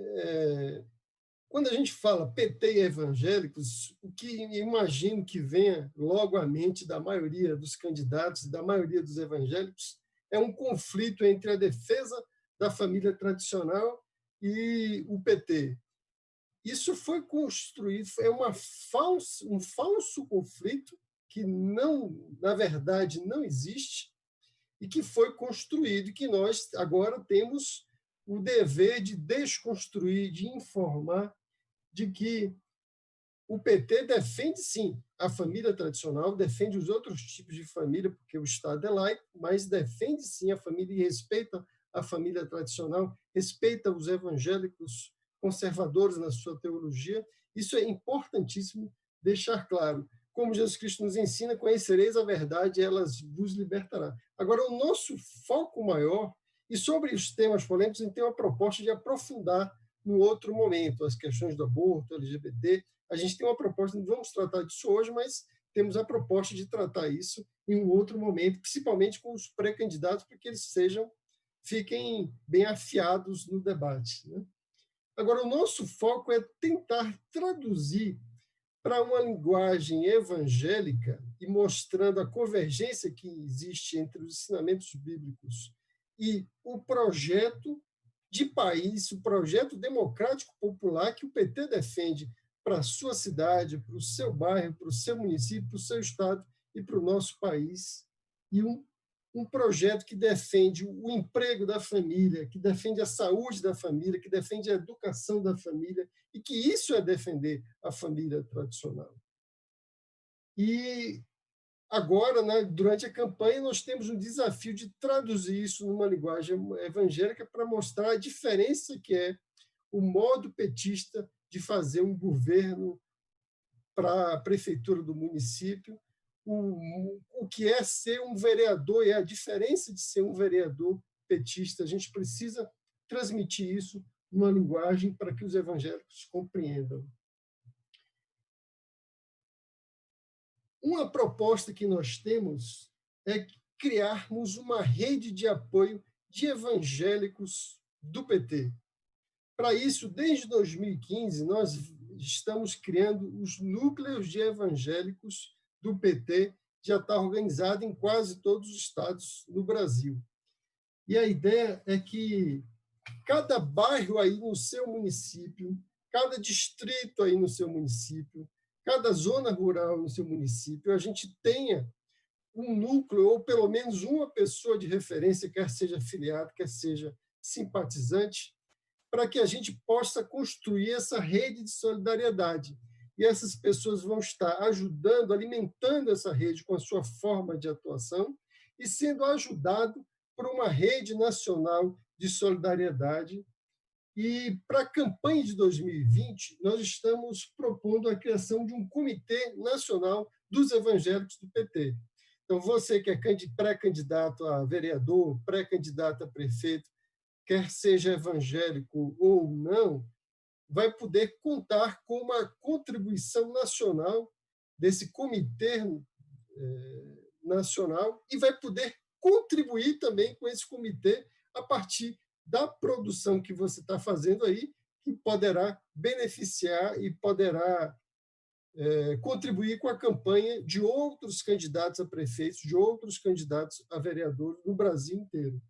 quando a gente fala PT e evangélicos, o que imagino que venha logo à mente da maioria dos candidatos, da maioria dos evangélicos, é um conflito entre a defesa da família tradicional e o PT. Isso foi construído, é um falso conflito que, não, na verdade, não existe, e que foi construído, e que nós agora temos o dever de desconstruir, de informar de que o PT defende, sim, a família tradicional, defende os outros tipos de família, porque o Estado é laico, mas defende, sim, a família e respeita a família tradicional, respeita os evangélicos conservadores na sua teologia. Isso é importantíssimo deixar claro. Como Jesus Cristo nos ensina, conhecereis a verdade e ela vos libertará. Agora, o nosso foco maior, e sobre os temas polêmicos, a gente tem uma proposta de aprofundar no outro momento, as questões do aborto, LGBT. A gente tem uma proposta, não vamos tratar disso hoje, mas temos a proposta de tratar isso em um outro momento, principalmente com os pré-candidatos, para que eles fiquem bem afiados no debate, né? Agora, o nosso foco é tentar traduzir para uma linguagem evangélica e mostrando a convergência que existe entre os ensinamentos bíblicos e o projeto de país, o projeto democrático popular que o PT defende para a sua cidade, para o seu bairro, para o seu município, para o seu estado e para o nosso país. E um projeto que defende o emprego da família, que defende a saúde da família, que defende a educação da família, e que isso é defender a família tradicional. E agora, né, durante a campanha, nós temos um desafio de traduzir isso numa linguagem evangélica para mostrar a diferença que é o modo petista de fazer um governo para a prefeitura do município, o que é ser um vereador e a diferença de ser um vereador petista. A gente precisa transmitir isso numa linguagem para que os evangélicos compreendam. Uma proposta que nós temos é criarmos uma rede de apoio de evangélicos do PT. Para isso, desde 2015, nós estamos criando os núcleos de evangélicos do PT, já está organizado em quase todos os estados no Brasil. E a ideia é que cada bairro aí no seu município, cada distrito aí no seu município, cada zona rural no seu município, a gente tenha um núcleo, ou pelo menos uma pessoa de referência, quer seja afiliado, quer seja simpatizante, para que a gente possa construir essa rede de solidariedade. E essas pessoas vão estar ajudando, alimentando essa rede com a sua forma de atuação e sendo ajudado por uma rede nacional de solidariedade. E para a campanha de 2020, nós estamos propondo a criação de um comitê nacional dos evangélicos do PT. Então, você que é pré-candidato a vereador, pré-candidato a prefeito, quer seja evangélico ou não, vai poder contar com uma contribuição nacional desse comitê nacional e vai poder contribuir também com esse comitê a partir da produção que você está fazendo aí, que poderá beneficiar e poderá contribuir com a campanha de outros candidatos a prefeitos, de outros candidatos a vereadores no Brasil inteiro.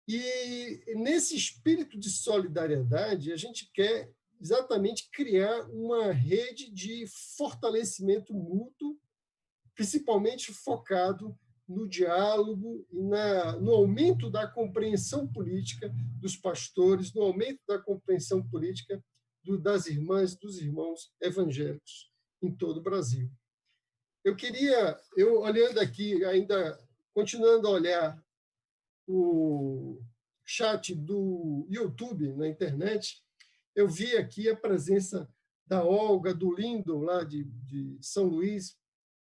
E, nesse espírito de solidariedade, a gente quer exatamente criar uma rede de fortalecimento mútuo, principalmente focado no diálogo e no aumento da compreensão política dos pastores, no aumento da compreensão política das irmãs e dos irmãos evangélicos em todo o Brasil. Eu olhando aqui, ainda continuando a olhar o chat do YouTube na internet, eu vi aqui a presença da Olga, do Lindon, lá de São Luís.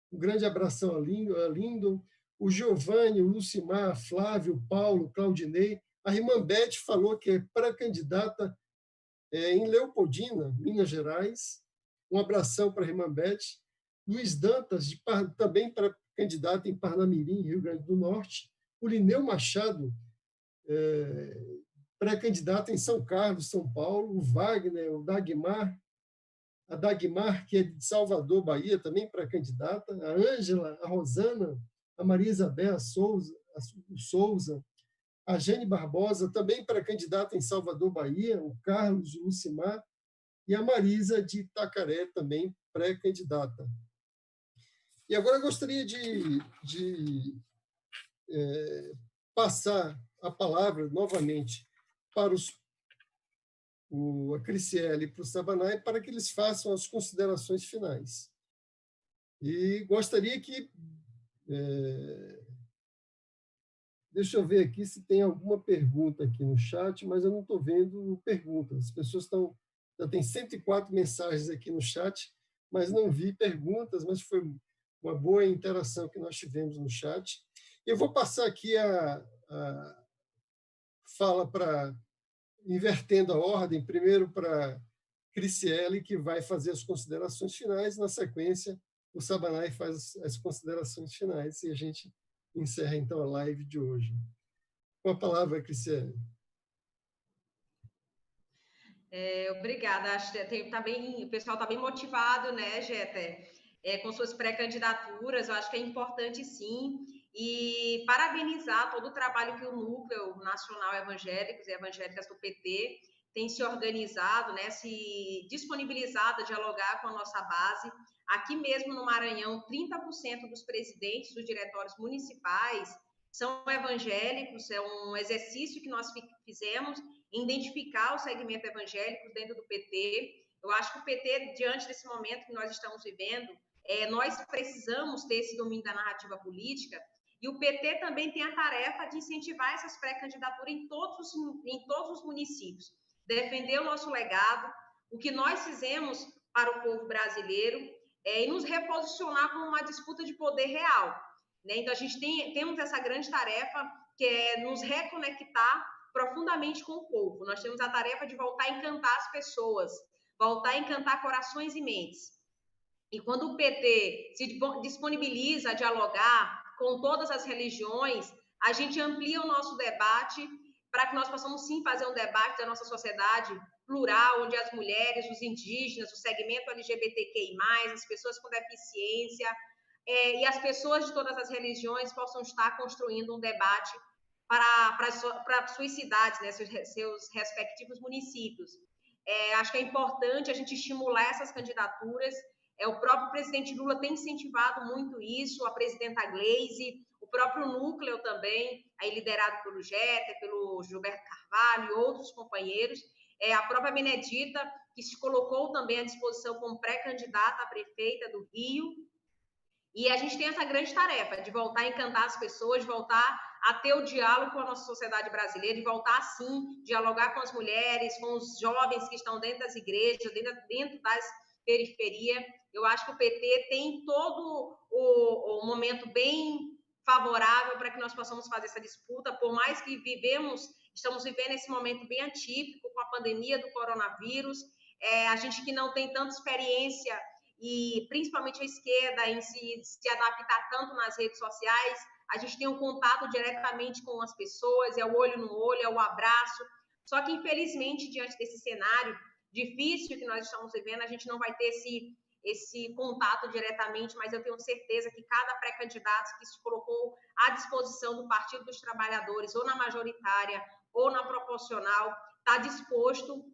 Um grande abração a Lindon. O Giovanni, o Lucimar, a Flávio, o Paulo, Claudinei. A irmã Beth falou que é pré-candidata em Leopoldina, Minas Gerais. Um abração para a irmã Beth. Luiz Dantas, também pré-candidato em Parnamirim, Rio Grande do Norte. O Lineu Machado, pré-candidato em São Carlos, São Paulo. O Wagner, o Dagmar, a Dagmar, que é de Salvador, Bahia, também pré-candidata. A Ângela, a Rosana, a Maria Isabel Souza, a Jane Barbosa, também pré-candidata em Salvador, Bahia. O Carlos, o Lucimar. E a Marisa, de Itacaré, também pré-candidata. E agora eu gostaria de passar a palavra novamente para a Criciele e para o Sabanai para que eles façam as considerações finais. E gostaria que... deixa eu ver aqui se tem alguma pergunta aqui no chat, mas eu não estou vendo perguntas. As pessoas estão... Já tem 104 mensagens aqui no chat, mas não vi perguntas, mas foi uma boa interação que nós tivemos no chat. Eu vou passar aqui a fala para... invertendo a ordem, primeiro para Criciele, que vai fazer as considerações finais, na sequência, o Sabanai faz as considerações finais, e a gente encerra, então, a live de hoje. Com a palavra, Criciele. Obrigada. Acho que o pessoal está bem motivado, né, Jeter? Com suas pré-candidaturas, eu acho que é importante, sim, e parabenizar todo o trabalho que o Núcleo Nacional Evangélicos e Evangélicas do PT tem se organizado, né, se disponibilizado a dialogar com a nossa base. Aqui mesmo no Maranhão, 30% dos presidentes dos diretórios municipais são evangélicos, é um exercício que nós fizemos em identificar o segmento evangélico dentro do PT. Eu acho que o PT, diante desse momento que nós estamos vivendo, nós precisamos ter esse domínio da narrativa política, e o PT também tem a tarefa de incentivar essas pré-candidaturas em todos os municípios, defender o nosso legado, o que nós fizemos para o povo brasileiro, e nos reposicionar como uma disputa de poder real, né? Então, a gente temos essa grande tarefa, que é nos reconectar profundamente com o povo. Nós temos a tarefa de voltar a encantar as pessoas, voltar a encantar corações e mentes. E quando o PT se disponibiliza a dialogar com todas as religiões, a gente amplia o nosso debate para que nós possamos, sim, fazer um debate da nossa sociedade plural, onde as mulheres, os indígenas, o segmento LGBTQI+, as pessoas com deficiência, e as pessoas de todas as religiões possam estar construindo um debate para suas cidades, né, seus respectivos municípios. Acho que é importante a gente estimular essas candidaturas. O próprio presidente Lula tem incentivado muito isso, a presidenta Gleisi, o próprio núcleo também, aí liderado pelo Jeter, pelo Gilberto Carvalho e outros companheiros, a própria Benedita, que se colocou também à disposição como pré-candidata a prefeita do Rio. E a gente tem essa grande tarefa de voltar a encantar as pessoas, de voltar a ter o diálogo com a nossa sociedade brasileira, de voltar, sim, dialogar com as mulheres, com os jovens que estão dentro das igrejas, dentro das periferias. Eu acho que o PT tem todo o momento bem favorável para que nós possamos fazer essa disputa, por mais que estamos vivendo esse momento bem atípico com a pandemia do coronavírus, a gente que não tem tanta experiência, e principalmente a esquerda, em se adaptar tanto nas redes sociais, a gente tem um contato diretamente com as pessoas, é o olho no olho, é o abraço. Só que, infelizmente, diante desse cenário difícil que nós estamos vivendo, a gente não vai ter esse contato diretamente, mas eu tenho certeza que cada pré-candidato que se colocou à disposição do Partido dos Trabalhadores, ou na majoritária, ou na proporcional, está disposto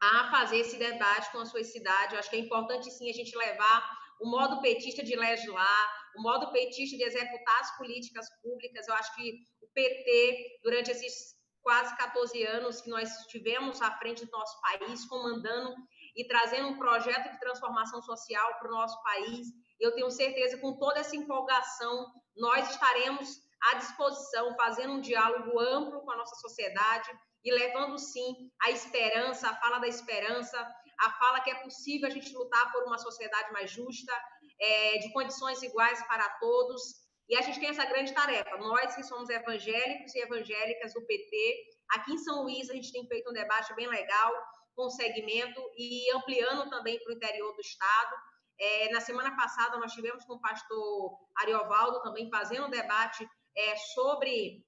a fazer esse debate com a sua cidade. Eu acho que é importante, sim, a gente levar o modo petista de legislar, o modo petista de executar as políticas públicas. Eu acho que o PT, durante esses quase 14 anos que nós estivemos à frente do nosso país, comandando e trazendo um projeto de transformação social para o nosso país, eu tenho certeza, com toda essa empolgação, nós estaremos à disposição, fazendo um diálogo amplo com a nossa sociedade, e levando, sim, a esperança, a fala da esperança, a fala que é possível a gente lutar por uma sociedade mais justa, de condições iguais para todos. E a gente tem essa grande tarefa. Nós que somos evangélicos e evangélicas do PT, aqui em São Luís a gente tem feito um debate bem legal com o segmento e ampliando também para o interior do estado. Na semana passada nós tivemos com o pastor Ariovaldo também fazendo um debate sobre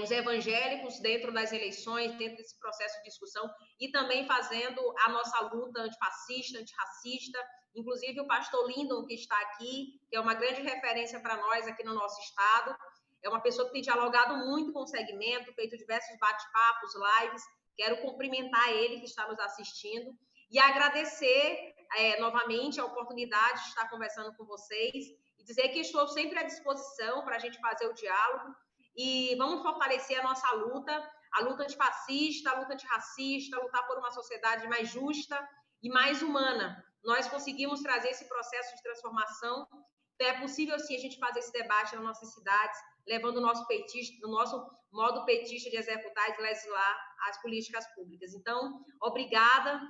os evangélicos dentro das eleições, dentro desse processo de discussão, e também fazendo a nossa luta antifascista, antirracista. Inclusive o pastor Lindon, que está aqui, que é uma grande referência para nós aqui no nosso estado, é uma pessoa que tem dialogado muito com o segmento, feito diversos bate-papos, lives. Quero cumprimentar ele que está nos assistindo e agradecer novamente a oportunidade de estar conversando com vocês e dizer que estou sempre à disposição para a gente fazer o diálogo e vamos fortalecer a nossa luta, a luta antifascista, a luta antirracista, lutar por uma sociedade mais justa e mais humana. Nós conseguimos trazer esse processo de transformação. Então, é possível, sim, a gente fazer esse debate nas nossas cidades, levando o nosso modo petista de executar e de legislar as políticas públicas. Então, obrigada.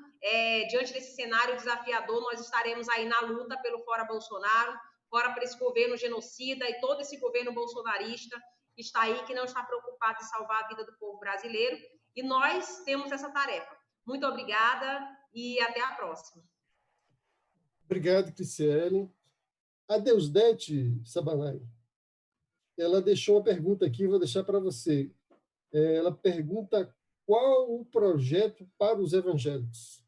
Diante desse cenário desafiador, nós estaremos aí na luta pelo Fora Bolsonaro, fora para esse governo genocida e todo esse governo bolsonarista que está aí, que não está preocupado em salvar a vida do povo brasileiro. E nós temos essa tarefa. Muito obrigada e até a próxima. Obrigado, Criciele. A Deusdete Sabanai, ela deixou uma pergunta aqui, vou deixar para você. Ela pergunta qual o projeto para os evangélicos.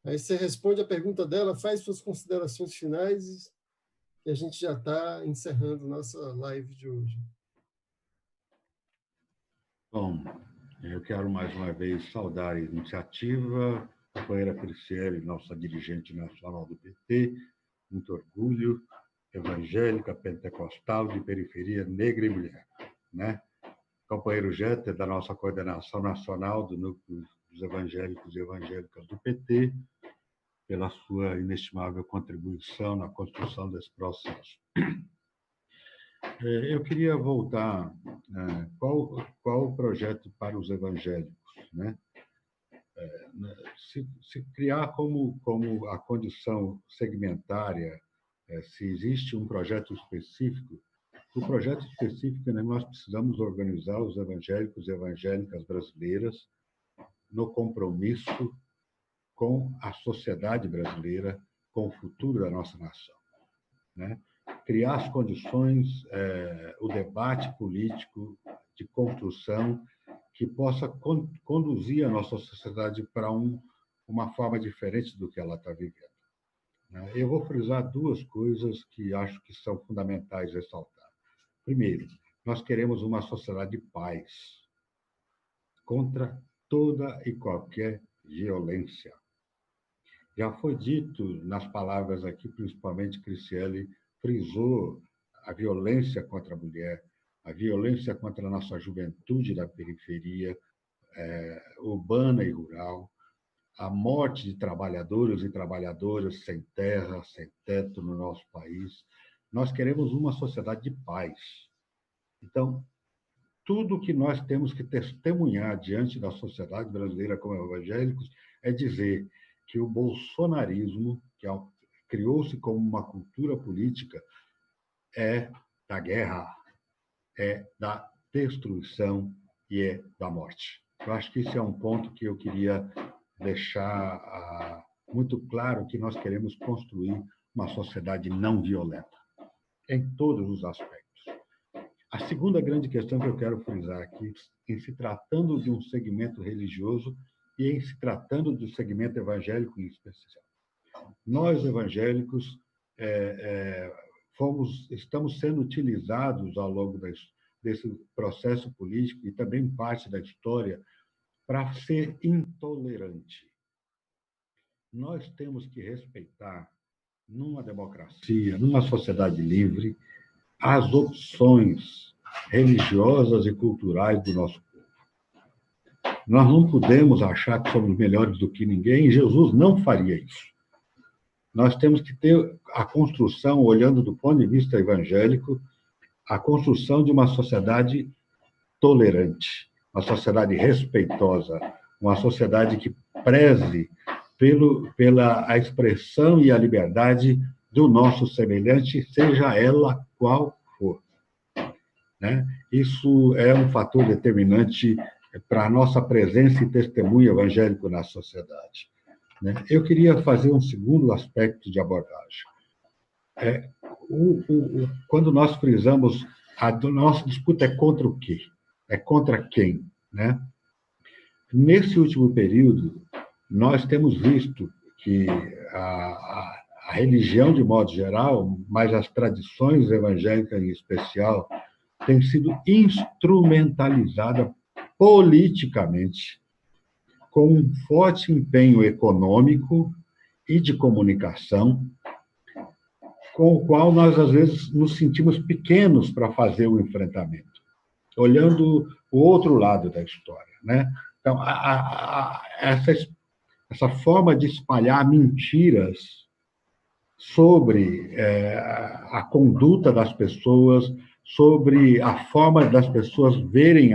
Aí você responde a pergunta dela, faz suas considerações finais e a gente já está encerrando nossa live de hoje. Bom, eu quero mais uma vez saudar a iniciativa, a companheira Criciele, nossa dirigente nacional do PT, muito orgulho, evangélica, pentecostal, de periferia negra e mulher, né? Companheiro Jeter, da nossa coordenação nacional do Núcleo dos Evangélicos e Evangélicas do PT, pela sua inestimável contribuição na construção desse processo. Eu queria voltar, qual o projeto para os evangélicos, né? Se criar como a condição segmentária, se existe um projeto específico, o projeto específico, né, nós precisamos organizar os evangélicos e evangélicas brasileiras no compromisso com a sociedade brasileira, com o futuro da nossa nação, né? Criar as condições, o debate político de construção que possa conduzir a nossa sociedade para uma forma diferente do que ela está vivendo, né? Eu vou frisar duas coisas que acho que são fundamentais ressaltar. Primeiro, nós queremos uma sociedade de paz contra toda e qualquer violência. Já foi dito nas palavras aqui, principalmente Criciele frisou a violência contra a mulher, a violência contra a nossa juventude da periferia urbana e rural, a morte de trabalhadores e trabalhadoras sem terra, sem teto no nosso país. Nós queremos uma sociedade de paz. Então, tudo que nós temos que testemunhar diante da sociedade brasileira como evangélicos é dizer que o bolsonarismo, que criou-se como uma cultura política, é da guerra, é da destruição e é da morte. Eu acho que esse é um ponto que eu queria deixar muito claro, que nós queremos construir uma sociedade não violenta, em todos os aspectos. A segunda grande questão que eu quero frisar aqui, em se tratando de um segmento religioso e em se tratando do segmento evangélico em especial. Nós, evangélicos, estamos sendo utilizados ao longo desse processo político e também parte da história para ser intolerante. Nós temos que respeitar, numa democracia, numa sociedade livre, as opções religiosas e culturais do nosso povo. Nós não podemos achar que somos melhores do que ninguém, e Jesus não faria isso. Nós temos que ter a construção, olhando do ponto de vista evangélico, a construção de uma sociedade tolerante, uma sociedade respeitosa, uma sociedade que preze pela expressão e a liberdade do nosso semelhante, seja ela qual for, né? Isso é um fator determinante para a nossa presença e testemunho evangélico na sociedade, né? Eu queria fazer um segundo aspecto de abordagem. Quando nós frisamos, a nossa disputa é contra o quê? É contra quem, né? Nesse último período, nós temos visto que a religião, de modo geral, mas as tradições evangélicas em especial, tem sido instrumentalizada politicamente, com um forte empenho econômico e de comunicação, com o qual nós, às vezes, nos sentimos pequenos para fazer o enfrentamento, olhando o outro lado da história, né? Então, essa forma de espalhar mentiras sobre a conduta das pessoas, sobre a forma das pessoas verem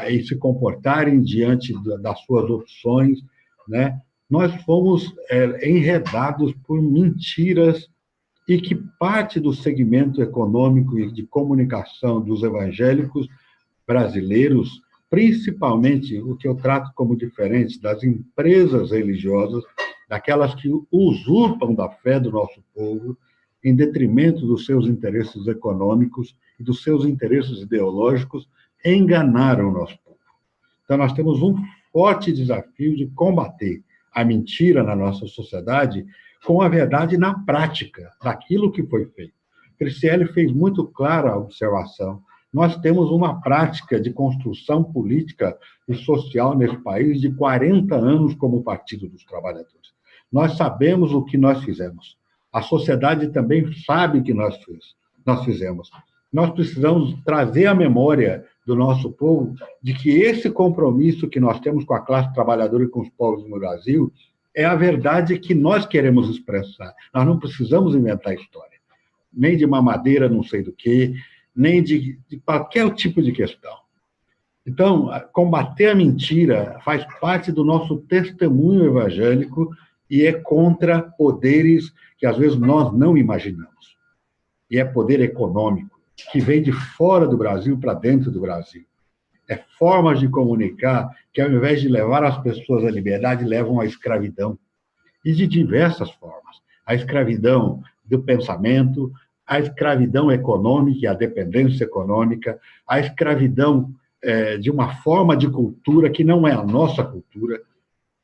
e se comportarem diante das suas opções, né? Nós fomos enredados por mentiras e que parte do segmento econômico e de comunicação dos evangélicos brasileiros, principalmente o que eu trato como diferente das empresas religiosas, daquelas que usurpam da fé do nosso povo, em detrimento dos seus interesses econômicos e dos seus interesses ideológicos, enganaram o nosso povo. Então, nós temos um forte desafio de combater a mentira na nossa sociedade com a verdade na prática, daquilo que foi feito. Cricieli fez muito clara a observação. Nós temos uma prática de construção política e social nesse país de 40 anos como Partido dos Trabalhadores. Nós sabemos o que nós fizemos. A sociedade também sabe o que nós fizemos. Nós precisamos trazer à memória do nosso povo de que esse compromisso que nós temos com a classe trabalhadora e com os povos no Brasil é a verdade que nós queremos expressar. Nós não precisamos inventar história, nem de mamadeira, não sei do quê, nem de qualquer tipo de questão. Então, combater a mentira faz parte do nosso testemunho evangélico e é contra poderes que, às vezes, nós não imaginamos. E é poder econômico, que vem de fora do Brasil para dentro do Brasil. É formas de comunicar que, ao invés de levar as pessoas à liberdade, levam à escravidão. E de diversas formas. A escravidão do pensamento, a escravidão econômica e a dependência econômica, a escravidão de uma forma de cultura que não é a nossa cultura.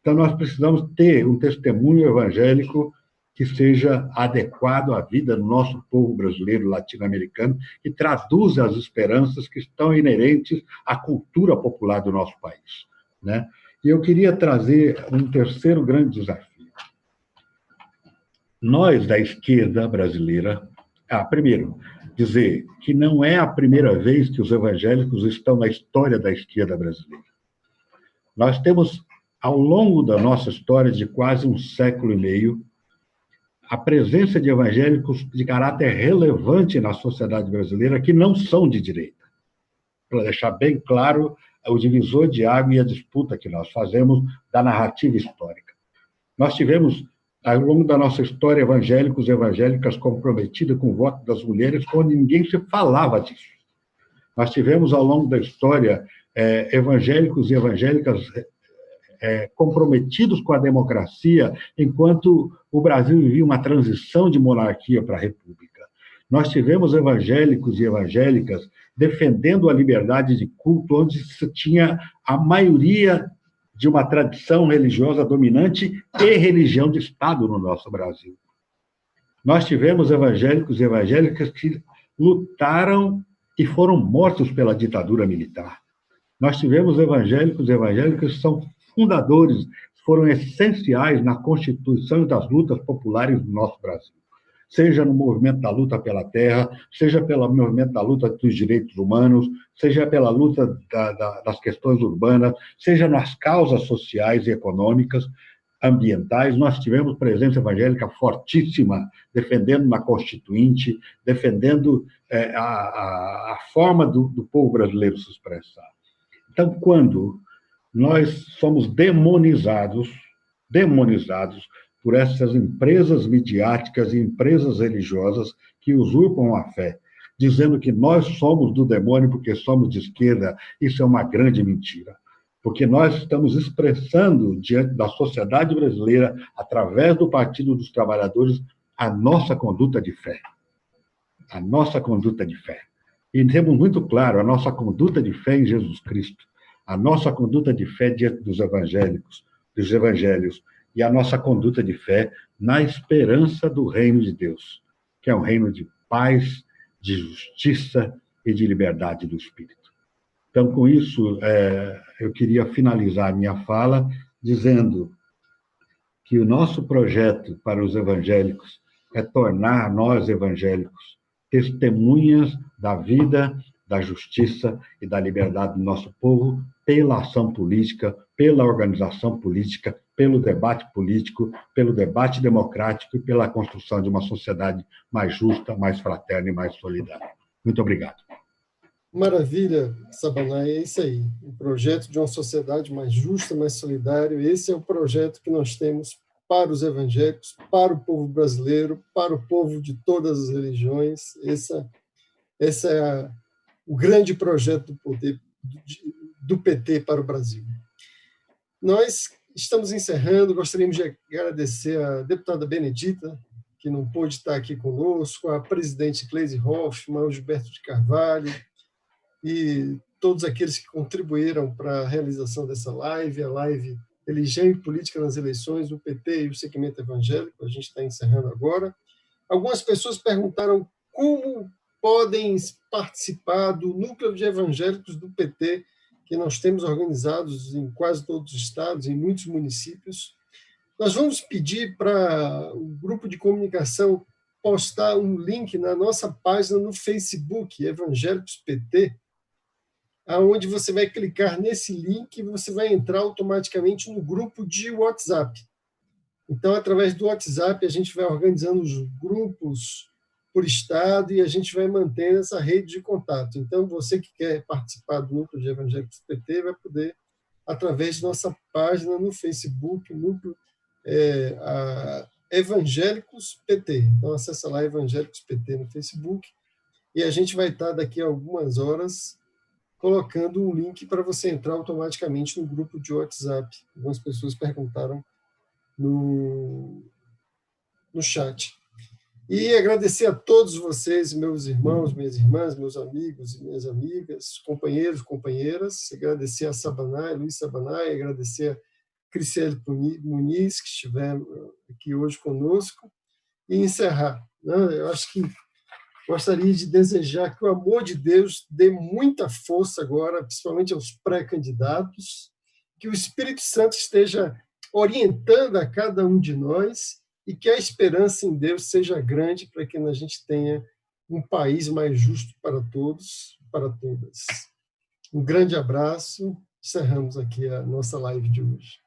Então, nós precisamos ter um testemunho evangélico que seja adequado à vida do nosso povo brasileiro latino-americano e traduza as esperanças que estão inerentes à cultura popular do nosso país, né? E eu queria trazer um terceiro grande desafio. Nós, da esquerda brasileira, primeiro, dizer que não é a primeira vez que os evangélicos estão na história da esquerda brasileira. Nós temos, ao longo da nossa história de quase um século e meio, a presença de evangélicos de caráter relevante na sociedade brasileira que não são de direita. Para deixar bem claro o divisor de água e a disputa que nós fazemos da narrativa histórica. Nós tivemos, ao longo da nossa história, evangélicos e evangélicas comprometidos com o voto das mulheres, quando ninguém se falava disso. Nós tivemos, ao longo da história, evangélicos e evangélicas comprometidos com a democracia, enquanto o Brasil vivia uma transição de monarquia para a república. Nós tivemos evangélicos e evangélicas defendendo a liberdade de culto, onde se tinha a maioria de uma tradição religiosa dominante e religião de Estado no nosso Brasil. Nós tivemos evangélicos e evangélicas que lutaram e foram mortos pela ditadura militar. Nós tivemos evangélicos e evangélicas que são fundadores, foram essenciais na constituição das lutas populares do nosso Brasil. Seja no movimento da luta pela terra, seja pelo movimento da luta dos direitos humanos, seja pela luta das questões urbanas, seja nas causas sociais e econômicas, ambientais. Nós tivemos presença evangélica fortíssima, defendendo na Constituinte, defendendo a forma do povo brasileiro se expressar. Então, quando nós somos demonizados por essas empresas midiáticas e empresas religiosas que usurpam a fé, dizendo que nós somos do demônio porque somos de esquerda, isso é uma grande mentira. Porque nós estamos expressando diante da sociedade brasileira, através do Partido dos Trabalhadores, a nossa conduta de fé. A nossa conduta de fé. E temos muito claro a nossa conduta de fé em Jesus Cristo, a nossa conduta de fé diante dos evangelhos, e a nossa conduta de fé na esperança do reino de Deus, que é um reino de paz, de justiça e de liberdade do Espírito. Então, com isso, eu queria finalizar a minha fala dizendo que o nosso projeto para os evangélicos é tornar nós, evangélicos, testemunhas da vida, da justiça e da liberdade do nosso povo pela ação política, pela organização política, pelo debate político, pelo debate democrático e pela construção de uma sociedade mais justa, mais fraterna e mais solidária. Muito obrigado. Maravilha, Sabanai, é isso aí. O projeto de uma sociedade mais justa, mais solidária, esse é o projeto que nós temos para os evangélicos, para o povo brasileiro, para o povo de todas as religiões. Esse é o grande projeto do poder do PT para o Brasil. Nós estamos encerrando, gostaríamos de agradecer a deputada Benedita, que não pôde estar aqui conosco, a presidente Cleise Hoffmann, o Gilberto de Carvalho, e todos aqueles que contribuíram para a realização dessa live, a live Religião e Política nas Eleições, o PT e o Segmento Evangélico, a gente está encerrando agora. Algumas pessoas perguntaram como podem participar do núcleo de evangélicos do PT, que nós temos organizados em quase todos os estados, em muitos municípios. Nós vamos pedir para o grupo de comunicação postar um link na nossa página no Facebook, Evangélicos PT, aonde você vai clicar nesse link e você vai entrar automaticamente no grupo de WhatsApp. Então, através do WhatsApp, a gente vai organizando os grupos por estado e a gente vai mantendo essa rede de contato. Então, você que quer participar do núcleo de Evangélicos PT vai poder, através de nossa página no Facebook, núcleo Evangélicos PT. Então, acessa lá Evangélicos PT no Facebook e a gente vai estar daqui a algumas horas colocando um link para você entrar automaticamente no grupo de WhatsApp. Algumas pessoas perguntaram no chat. E agradecer a todos vocês, meus irmãos, minhas irmãs, meus amigos e minhas amigas, companheiros, companheiras, agradecer a Sabanai, Luiz Sabanai, agradecer a Criciele Muniz, que estiveram aqui hoje conosco, e encerrar. Eu acho que gostaria de desejar que o amor de Deus dê muita força agora, principalmente aos pré-candidatos, que o Espírito Santo esteja orientando a cada um de nós e que a esperança em Deus seja grande para que a gente tenha um país mais justo para todos, para todas. Um grande abraço. Encerramos aqui a nossa live de hoje.